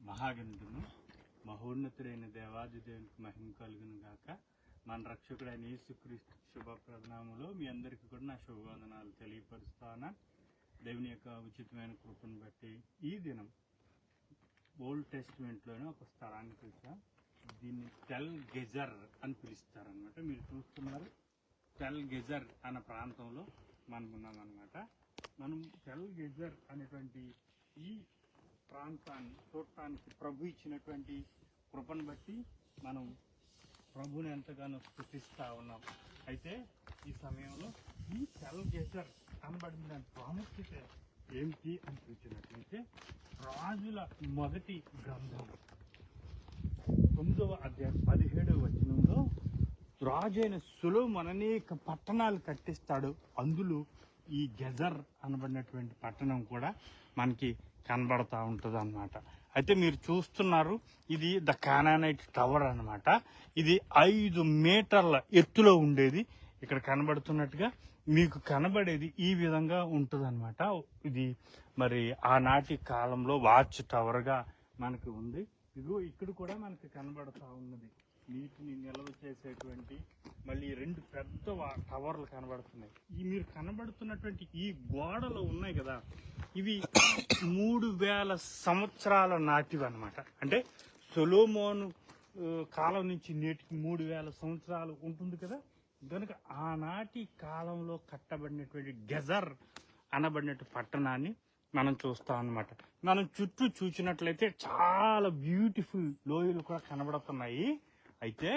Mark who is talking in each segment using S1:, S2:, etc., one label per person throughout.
S1: మహాగణుడును మహోన్నతుడైన దేవాది దేవునికి మహిమ కలుగును గాక. మన రక్షకుడైన యేసుక్రీస్తు శుభ ప్రధానములో మీ అందరికీ కూడా నా శుభవందనాలు తెలియపరుస్తాను. దేవుని యొక్క ఉచితమైన కృపను బట్టి ఈ దినం ఓల్డ్ టెస్టిమెంట్లోనే ఒక స్థలాన్ని చూసాం. దీన్ని టెల్ గెజర్ అని పిలుస్తారనమాట. మీరు చూస్తున్నారు, టెల్ గెజర్ అన్న ప్రాంతంలో మనం ఉన్నామన్నమాట. మనం టెల్ గెజర్ అనేటువంటి ఈ ప్రాంతాన్ని చూడటానికి ప్రభు ఇచ్చినటువంటి కృపను బట్టి మనం ప్రభుని ఎంతగానో స్తుతిస్తూ ఉన్నాం. అయితే ఈ సమయంలో ఈ టెల్ గెజర్ అనబడిన ప్రాముఖ్యత ఏమిటి అని చూసినట్లయితే, రాజుల మొదటి గ్రంథం 9వ అధ్యాయం 17వ వచనంలో రాజు అయిన సొలొమోను అనేక పట్టణాలు కట్టిస్తాడు. అందులో ఈ గెజర్ అనబడినటువంటి పట్టణం కూడా మనకి కనబడతా ఉంటుంది అన్నమాట. అయితే మీరు చూస్తున్నారు, ఇది ద కానానైట్ టవర్ అన్నమాట. ఇది 5 మీటర్ల ఎత్తులో ఉండేది. ఇక్కడ కనబడుతున్నట్టుగా మీకు కనబడేది ఈ విధంగా ఉంటుంది అన్నమాట. ఇది మరి ఆనాటి కాలంలో వాచ్ టవర్ గా మనకి ఉంది. ఇదిగో ఇక్కడ కూడా మనకి కనబడతా ఉన్నది. నీటిని నిల్వ చేసేటువంటి మళ్ళీ 2 పెద్ద టవర్లు కనబడుతున్నాయి. ఈ మీరు కనబడుతున్నటువంటి ఈ గోడలు ఉన్నాయి కదా, ఇవి 3000 సంవత్సరాల నాటివి అన్నమాట. అంటే సొలొమోను కాలం నుంచి నేటికి 3000 సంవత్సరాలు ఉంటుంది కదా. కనుక ఆనాటి కాలంలో కట్టబడినటువంటి గెజర్ అనబడినటువంటి పట్టణాన్ని మనం చూస్తాం అన్నమాట. మనం చుట్టూ చూసినట్లయితే చాలా బ్యూటిఫుల్ లోయలు కూడా కనబడుతున్నాయి. అయితే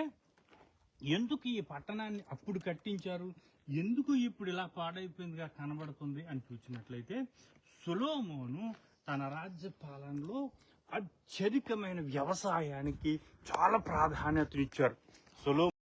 S1: ఎందుకు ఈ పట్టణాన్ని అప్పుడు కట్టించారు, ఎందుకు ఇప్పుడు ఇలా పాడైపోయిందిగా కనబడుతుంది అని చూసినట్లయితే, సొలొమోను తన రాజ్య పాలనలో అత్యధికమైన వ్యవసాయానికి చాలా ప్రాధాన్యతనిచ్చారు.